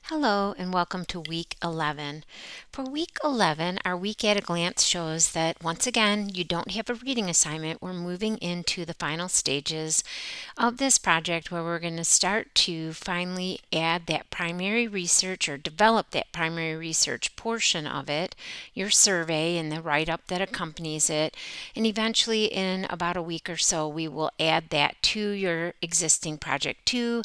Hello and welcome to week 11. For week 11, our week at a glance shows that once again, you don't have a reading assignment. We're moving into the final stages of this project where we're going to start to finally add that primary research or develop that primary research portion of it, your survey and the write-up that accompanies it. And eventually in about a week or so, we will add that to your existing project 2,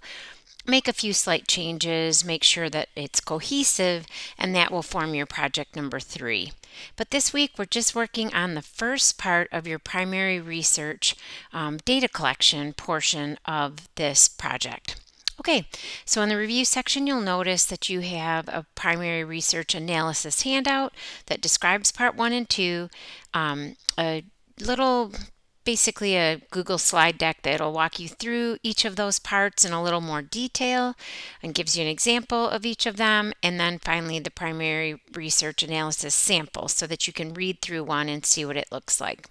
make a few slight changes, make sure that it's cohesive, and that will form your project number 3. But this week we're just working on the first part of your primary research data collection portion of this project. Okay, so in the review section, you'll notice that you have a primary research analysis handout that describes part 1 and 2, a little basically a Google slide deck that'll walk you through each of those parts in a little more detail and gives you an example of each of them, and then finally the primary research analysis sample so that you can read through one and see what it looks like.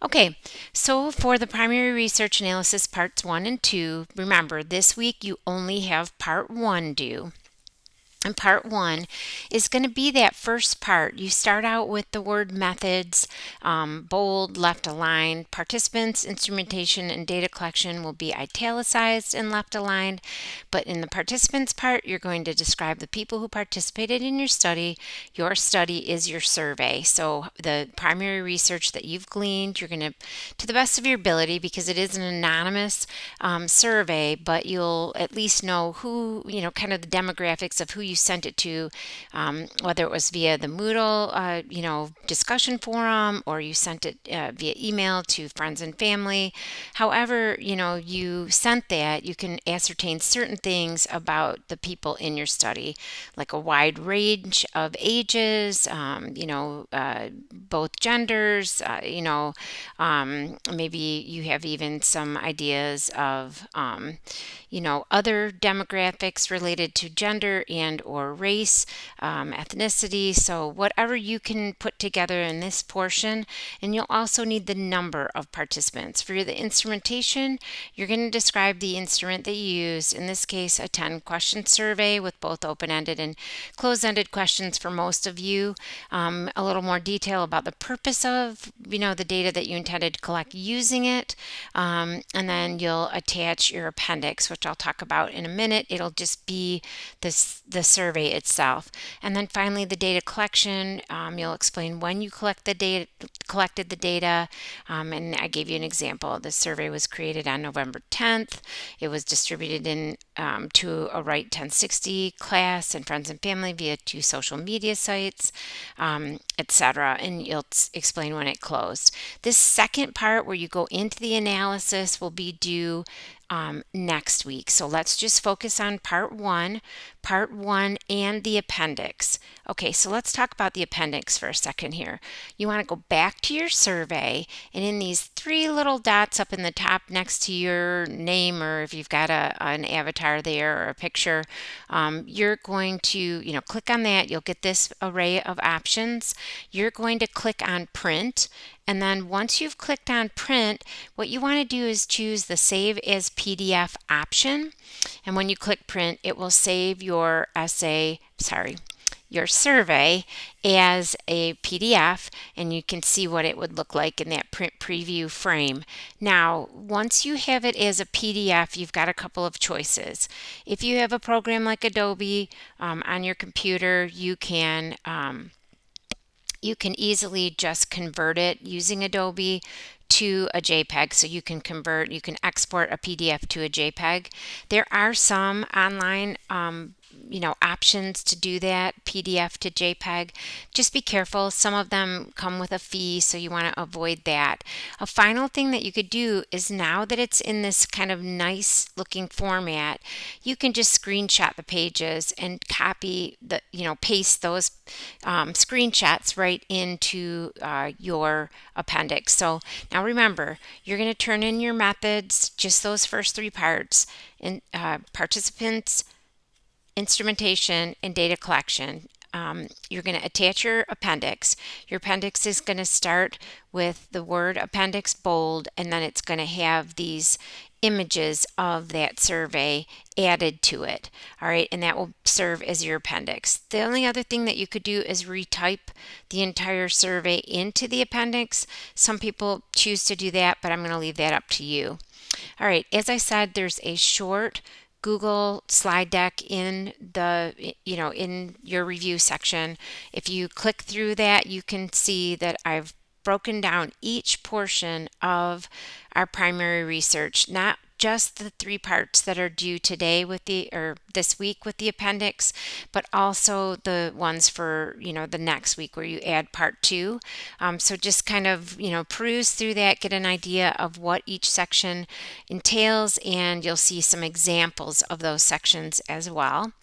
Okay, so for the primary research analysis parts 1 and 2, remember this week you only have part 1 due. And part 1 is going to be that first part. You start out with the word methods, bold, left aligned. Participants, instrumentation, and data collection will be italicized and left aligned. But in the participants part, you're going to describe the people who participated in your study. Your study is your survey. So the primary research that you've gleaned, you're going to the best of your ability, because it is an anonymous survey, but you'll at least know who, kind of the demographics of who you sent it to, whether it was via the Moodle, discussion forum, or you sent it via email to friends and family. However, you sent that, you can ascertain certain things about the people in your study, like a wide range of ages, both genders, maybe you have even some ideas of, other demographics related to gender and or race, ethnicity. So whatever you can put together in this portion, and you'll also need the number of participants. For the instrumentation, you're going to describe the instrument that you used, in this case a 10-question survey with both open-ended and closed-ended questions for most of you, a little more detail about the purpose of the data that you intended to collect using it, and then you'll attach your appendix, which I'll talk about in a minute. It'll just be the survey itself. And then finally the data collection, you'll explain when you collected the data, and I gave you an example. The survey was created on November 10th. It was distributed to a Write 1060 class and friends and family via 2 social media sites, etc. And you'll explain when it closed. This second part where you go into the analysis will be due next week. So let's just focus on part 1 and the appendix. Okay, so let's talk about the appendix for a second here. You want to go back to your survey, and in these 3 little dots up in the top next to your name, or if you've got an avatar there or a picture, you're going to click on that. You'll get this array of options. You're going to click on print. And then once you've clicked on print, what you want to do is choose the Save as PDF option. And when you click print, it will save your survey as a PDF, and you can see what it would look like in that print preview frame. Now, once you have it as a PDF, you've got a couple of choices. If you have a program like Adobe on your computer, you can easily just convert it using Adobe to a JPEG. So you can export a PDF to a JPEG. There are some online options to do that, PDF to JPEG. Just be careful. Some of them come with a fee, so you want to avoid that. A final thing that you could do is, now that it's in this kind of nice looking format, you can just screenshot the pages and paste those screenshots right into your appendix. So now remember, you're going to turn in your methods, just those first 3 parts, in participants, instrumentation, and data collection. You're going to attach your appendix. Your appendix is going to start with the word appendix bold, and then it's going to have these images of that survey added to it. All right, and that will serve as your appendix. The only other thing that you could do is retype the entire survey into the appendix. Some people choose to do that, but I'm going to leave that up to you. All right, as I said, there's a short Google slide deck in in your review section. If you click through that, you can see that I've broken down each portion of our primary research, not just the 3 parts that are due today or this week with the appendix, but also the ones for, the next week where you add part 2. So just kind of, peruse through that, get an idea of what each section entails, and you'll see some examples of those sections as well.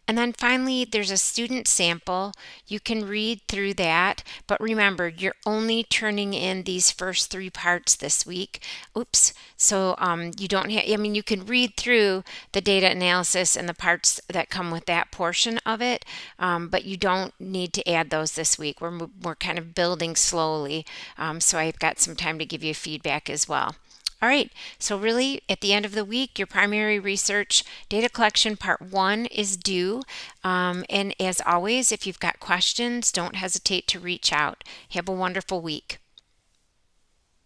And then finally, there's a student sample. You can read through that, but remember, you're only turning in these first 3 parts this week. Oops. So you don't have, you can read through the data analysis and the parts that come with that portion of it, but you don't need to add those this week. We're kind of building slowly, so I've got some time to give you feedback as well. All right, so really at the end of the week, your primary research data collection part 1 is due. And as always, if you've got questions, don't hesitate to reach out. Have a wonderful week.